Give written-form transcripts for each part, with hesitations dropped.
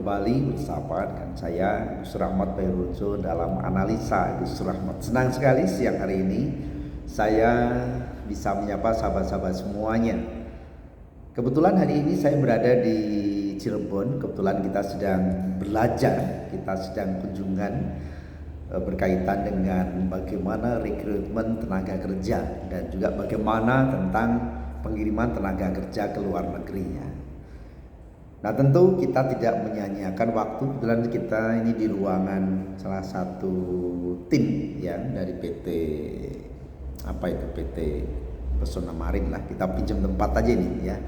kembali bersama dengan saya Gus Rahmat Bayrunzo dalam analisa Gus Rahmat. Senang sekali siang hari ini saya bisa menyapa sahabat-sahabat semuanya. Kebetulan hari ini saya berada di Cirebon. Kebetulan kita sedang belajar, kita sedang kunjungan berkaitan dengan bagaimana rekrutmen tenaga kerja dan juga bagaimana tentang pengiriman tenaga kerja ke luar negeri ya. Nah tentu kita tidak menyanyiakan waktu. Kebetulan kita ini di ruangan salah satu tim ya dari PT Pesona Marin lah. Kita pinjam tempat aja ini ya.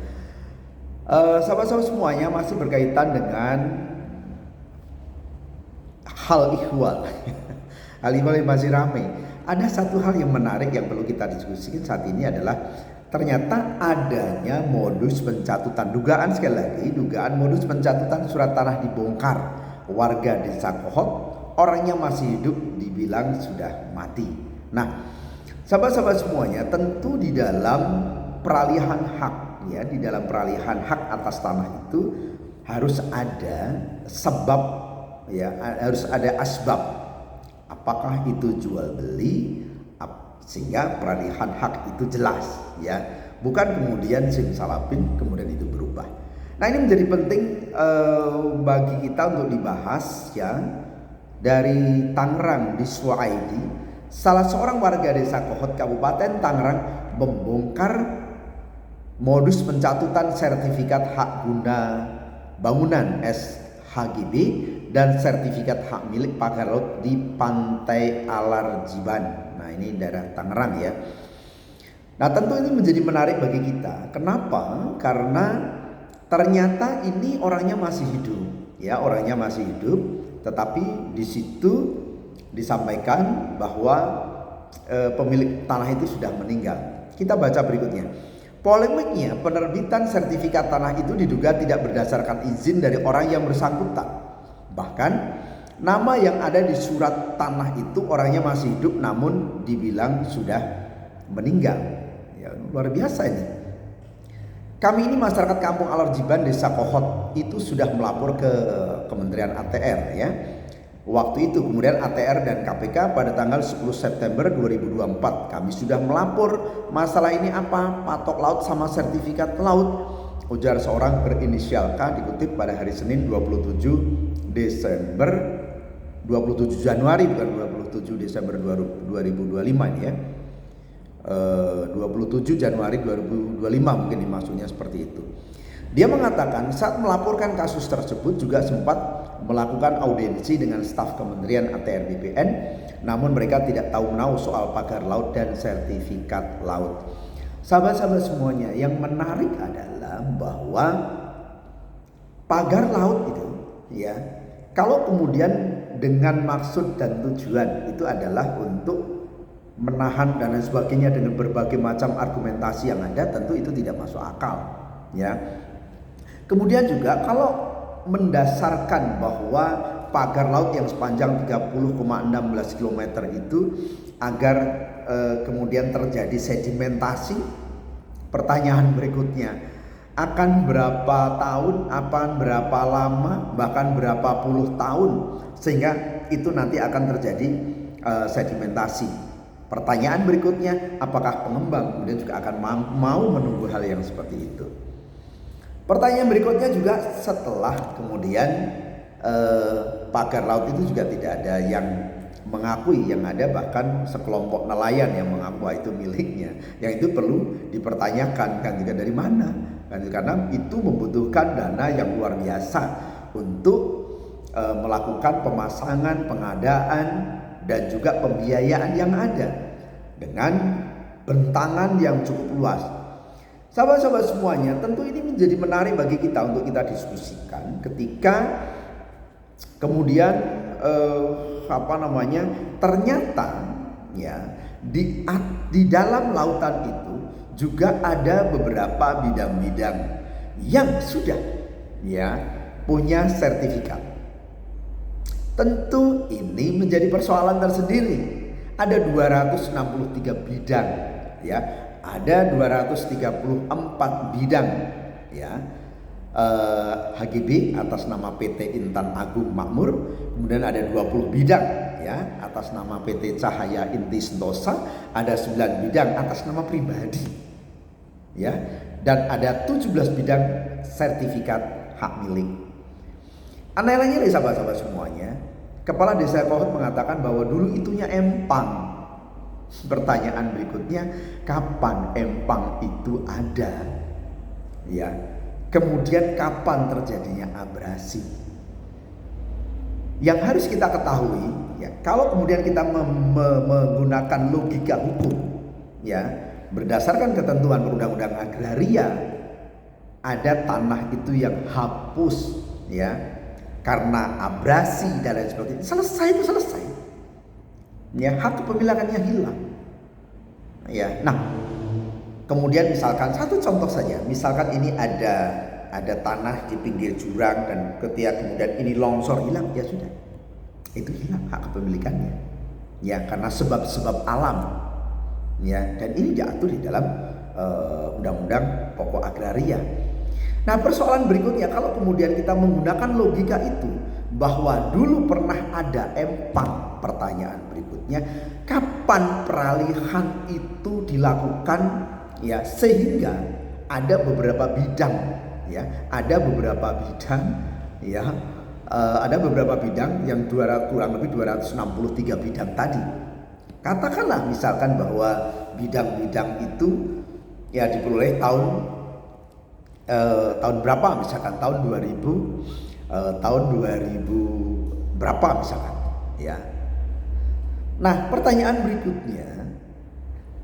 Sahabat-sahabat semuanya masih berkaitan dengan hal ihwal. Hal ihwal yang masih ramai. Ada satu hal yang menarik yang perlu kita diskusikan saat ini adalah ternyata adanya modus pencatutan, dugaan modus pencatutan surat tanah dibongkar warga desa Kohot, orangnya masih hidup dibilang sudah mati. Nah, sahabat-sahabat semuanya, tentu di dalam peralihan hak ya, di dalam peralihan hak atas tanah itu harus ada sebab ya, harus ada asbab. Apakah itu jual beli? Sehingga peralihan hak itu jelas ya, bukan kemudian simsalabim kemudian itu berubah. Nah ini menjadi penting bagi kita untuk dibahas ya. Dari Tangerang di Suwaidi, salah seorang warga desa Kohot Kabupaten Tangerang membongkar modus pencatutan sertifikat hak guna bangunan SHGB dan sertifikat hak milik pagar laut di Pantai Alarjiban. Nah ini daerah Tangerang ya. Nah tentu ini menjadi menarik bagi kita. Kenapa? Karena ternyata ini orangnya masih hidup ya, orangnya masih hidup, tetapi di situ disampaikan bahwa pemilik tanah itu sudah meninggal. Kita baca berikutnya. Polemiknya, penerbitan sertifikat tanah itu diduga tidak berdasarkan izin dari orang yang bersangkutan. Bahkan nama yang ada di surat tanah itu orangnya masih hidup namun dibilang sudah meninggal. Ya, luar biasa ini. Kami ini masyarakat Kampung Alarjiban Desa Kohot itu sudah melapor ke Kementerian ATR ya. Waktu itu kemudian ATR dan KPK pada tanggal 10 September 2024 kami sudah melapor masalah ini apa? Patok laut sama sertifikat laut, ujar seorang berinisial K dikutip pada hari Senin 27 Januari bukan 27 Desember 2025 ini ya. 27 Januari 2025 mungkin maksudnya seperti itu. Dia mengatakan saat melaporkan kasus tersebut juga sempat melakukan audiensi dengan staf Kementerian ATR BPN, namun mereka tidak tahu menahu soal pagar laut dan sertifikat laut. Sahabat-sahabat semuanya, yang menarik adalah bahwa pagar laut itu ya, kalau kemudian dengan maksud dan tujuan itu adalah untuk menahan dan lain sebagainya dengan berbagai macam argumentasi yang ada, tentu itu tidak masuk akal ya. Kemudian juga kalau mendasarkan bahwa pagar laut yang sepanjang 30,16 km itu agar kemudian terjadi sedimentasi, pertanyaan berikutnya, akan berapa tahun, akan berapa lama, bahkan berapa puluh tahun sehingga itu nanti akan terjadi sedimentasi. Pertanyaan berikutnya, apakah pengembang kemudian juga akan mau menunggu hal yang seperti itu? Pertanyaan berikutnya juga setelah kemudian pagar laut itu juga tidak ada yang mengakui, yang ada bahkan sekelompok nelayan yang mengaku itu miliknya, yang itu perlu dipertanyakan kan juga dari mana kan, karena itu membutuhkan dana yang luar biasa untuk melakukan pemasangan, pengadaan dan juga pembiayaan yang ada dengan bentangan yang cukup luas. Sahabat-sahabat semuanya, tentu ini menjadi menarik bagi kita untuk kita diskusikan ketika kemudian ternyata ya di dalam lautan itu juga ada beberapa bidang-bidang yang sudah ya punya sertifikat. Tentu ini menjadi persoalan tersendiri. Ada 263 bidang ya. Ada 234 bidang ya. HGB atas nama PT Intan Agung Makmur, kemudian ada 20 bidang ya atas nama PT Cahaya Inti Sentosa, ada 9 bidang atas nama pribadi ya, dan ada 17 bidang sertifikat hak milik. Anehnya nih sahabat-sahabat semuanya, Kepala Desa Kohut mengatakan bahwa dulu itunya empang. Pertanyaan berikutnya, kapan empang itu ada? Ya. Kemudian kapan terjadinya abrasi? Yang harus kita ketahui, ya, kalau kemudian kita menggunakan logika hukum, ya, berdasarkan ketentuan Undang-Undang Agraria, ada tanah itu yang hapus, ya, karena abrasi dan lain sebagainya. Selesai itu selesai. Ya, hak kepemilikannya hilang. Ya, nah, kemudian misalkan satu contoh saja, misalkan ini ada tanah di pinggir jurang dan ketika kemudian ini longsor hilang, ya sudah, itu hilang hak kepemilikannya. Ya, karena sebab-sebab alam. Ya, dan ini diatur di dalam Undang-Undang Pokok Agraria. Nah, persoalan berikutnya, kalau kemudian kita menggunakan logika itu bahwa dulu pernah ada empang, pertanyaan berikutnya, kapan peralihan itu dilakukan, ya, sehingga ada beberapa bidang, ya, ada beberapa bidang, ya, ada beberapa bidang yang kurang lebih 263 bidang tadi. Katakanlah misalkan bahwa bidang-bidang itu ya diperoleh tahun berapa, misalkan tahun 2000 berapa misalkan, ya. Nah, pertanyaan berikutnya,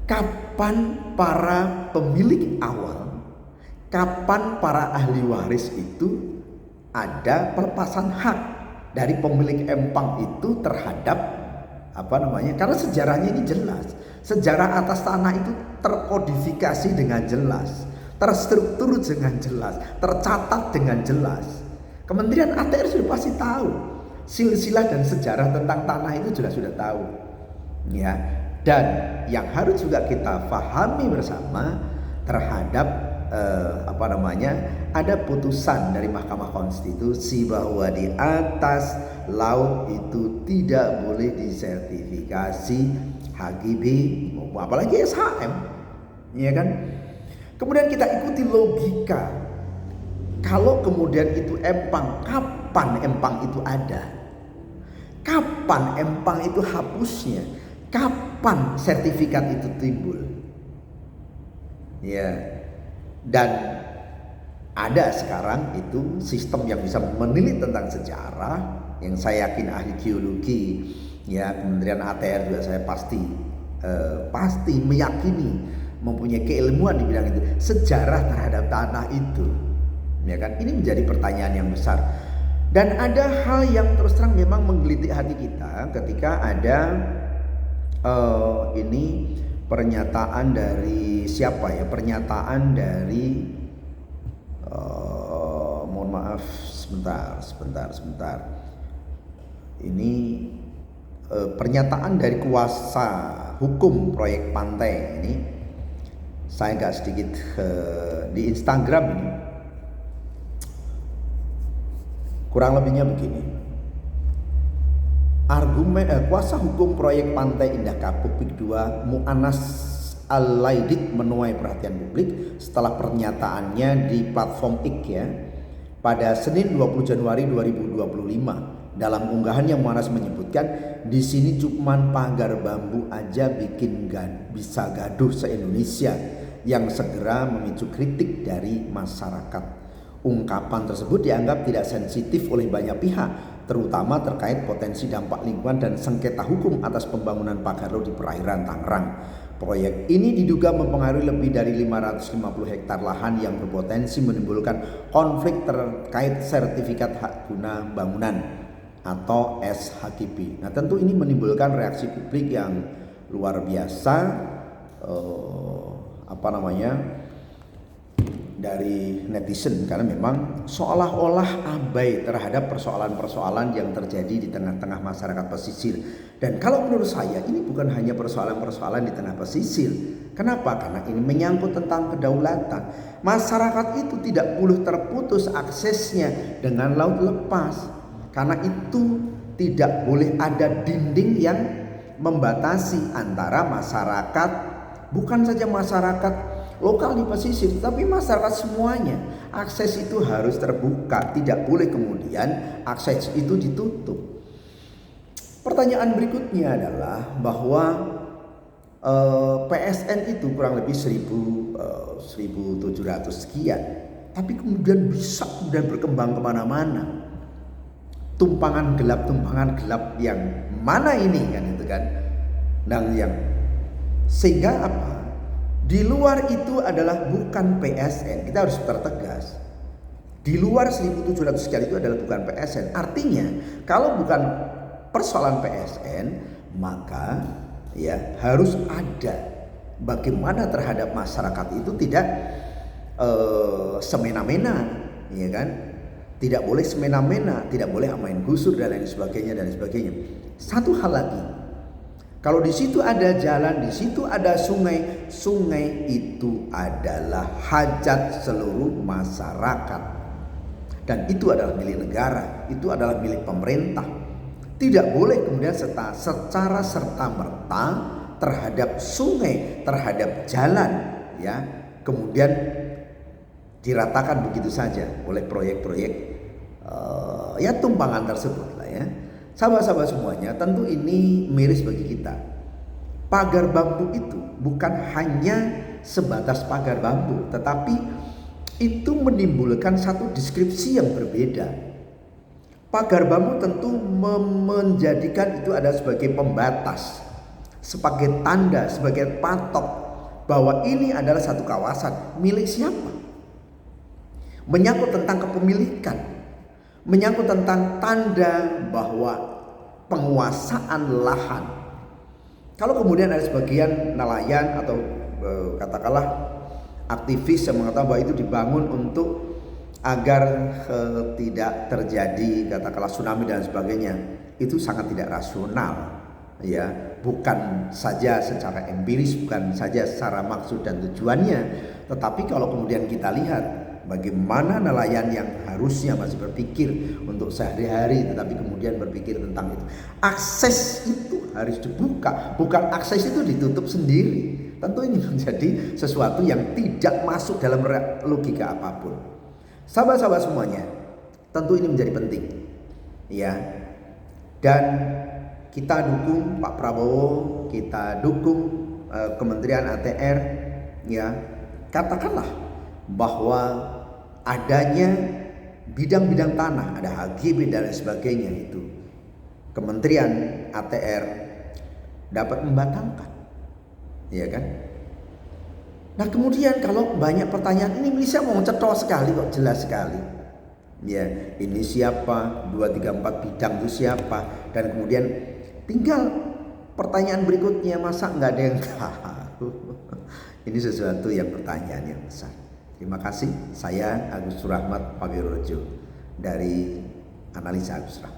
kapan para pemilik awal, kapan para ahli waris itu ada pelepasan hak dari pemilik empang itu terhadap karena sejarahnya ini jelas. Sejarah atas tanah itu terkodifikasi dengan jelas, terstruktur dengan jelas, tercatat dengan jelas. Kementerian ATR sudah pasti tahu silsilah dan sejarah tentang tanah itu sudah tahu, ya. Dan yang harus juga kita pahami bersama terhadap ada putusan dari Mahkamah Konstitusi bahwa di atas laut itu tidak boleh disertifikasi HGB maupun apalagi SHM, ya kan? Kemudian kita ikuti logika, kalau kemudian itu empang, kapan empang itu ada? Kapan empang itu hapusnya? Kapan sertifikat itu timbul? Ya, dan ada sekarang itu sistem yang bisa menilik tentang sejarah, yang saya yakin ahli geologi, ya, Kementerian ATR juga saya pasti meyakini mempunyai keilmuan di bidang itu, sejarah terhadap tanah itu, ya kan? Ini menjadi pertanyaan yang besar. Dan ada hal yang terus terang memang menggelitik hati kita ketika ada ini pernyataan dari siapa ya? Pernyataan dari mohon maaf sebentar. Ini pernyataan dari kuasa hukum proyek pantai ini. Saya agak sedikit di Instagram ini. Kurang lebihnya begini. Argumen kuasa hukum proyek Pantai Indah Kapuk Pik 2 Mu'anas Al-Laidik menuai perhatian publik setelah pernyataannya di platform X, ya, pada Senin 20 Januari 2025. Dalam unggahannya Mu'anas menyebutkan, di sini cuman pagar bambu aja bikin bisa gaduh se-Indonesia, yang segera memicu kritik dari masyarakat. Ungkapan tersebut dianggap tidak sensitif oleh banyak pihak, terutama terkait potensi dampak lingkungan dan sengketa hukum atas pembangunan pagar laut di perairan Tangerang. Proyek ini diduga mempengaruhi lebih dari 550 hektar lahan yang berpotensi menimbulkan konflik terkait sertifikat hak guna bangunan atau SHGB. Nah, tentu ini menimbulkan reaksi publik yang luar biasa, dari netizen, karena memang seolah-olah abai terhadap persoalan-persoalan yang terjadi di tengah-tengah masyarakat pesisir. Dan kalau menurut saya ini bukan hanya persoalan-persoalan di tengah pesisir, Kenapa? Karena ini menyangkut tentang kedaulatan. Masyarakat itu tidak boleh terputus aksesnya dengan laut lepas. Karena itu tidak boleh ada dinding yang membatasi antara masyarakat, bukan saja masyarakat lokal di pesisir, tapi masyarakat semuanya. Akses itu harus terbuka, tidak boleh kemudian akses itu ditutup. Pertanyaan berikutnya adalah bahwa PSN itu kurang lebih 1.700 sekian, tapi kemudian bisa kemudian berkembang kemana-mana. Tumpangan gelap yang mana ini kan itu kan. Dan yang sehingga apa? Di luar itu adalah bukan PSN. Kita harus tertegas. Di luar 1.700 sekian itu adalah bukan PSN. Artinya kalau bukan persoalan PSN, maka ya harus ada bagaimana terhadap masyarakat itu tidak semena-mena, ya kan? Tidak boleh semena-mena, tidak boleh main gusur dan lain sebagainya dan sebagainya. Satu hal lagi, kalau di situ ada jalan, di situ ada sungai, sungai itu adalah hajat seluruh masyarakat dan itu adalah milik negara, itu adalah milik pemerintah. Tidak boleh kemudian secara serta-merta terhadap sungai, terhadap jalan, ya, kemudian diratakan begitu saja oleh proyek-proyek ya tumpangan tersebut lah ya. Sahabat-sahabat semuanya, tentu ini miris bagi kita. Pagar bambu itu bukan hanya sebatas pagar bambu, tetapi itu menimbulkan satu deskripsi yang berbeda. Pagar bambu tentu menjadikan itu ada sebagai pembatas, sebagai tanda, sebagai patok bahwa ini adalah satu kawasan milik siapa. Menyangkut tentang kepemilikan, menyangkut tentang tanda bahwa penguasaan lahan. Kalau kemudian ada sebagian nelayan atau katakanlah aktivis yang mengatakan bahwa itu dibangun untuk agar tidak terjadi katakanlah tsunami dan sebagainya, itu sangat tidak rasional, ya, bukan saja secara empiris, bukan saja secara maksud dan tujuannya, tetapi kalau kemudian kita lihat bagaimana nelayan yang harusnya masih berpikir untuk sehari-hari, tetapi kemudian berpikir tentang itu, akses itu harus dibuka, bukan akses itu ditutup sendiri. Tentu ini menjadi sesuatu yang tidak masuk dalam logika apapun. Sahabat-sahabat semuanya, tentu ini menjadi penting, ya. Dan kita dukung Pak Prabowo, kita dukung Kementerian ATR, ya. Katakanlah bahwa adanya bidang-bidang tanah, ada HGB dan sebagainya, itu Kementerian ATR dapat membatalkan, ya kan? Nah kemudian kalau banyak pertanyaan, ini bisa mau cetok sekali kok, jelas sekali. Ya, ini siapa, 2, 3, 4 bidang itu siapa, dan kemudian tinggal pertanyaan berikutnya, masa nggak ada yang tahu? Ini sesuatu yang pertanyaan yang besar. Terima kasih, saya Agus Surahmat Pawirojo dari Analisa Agus Rahmat.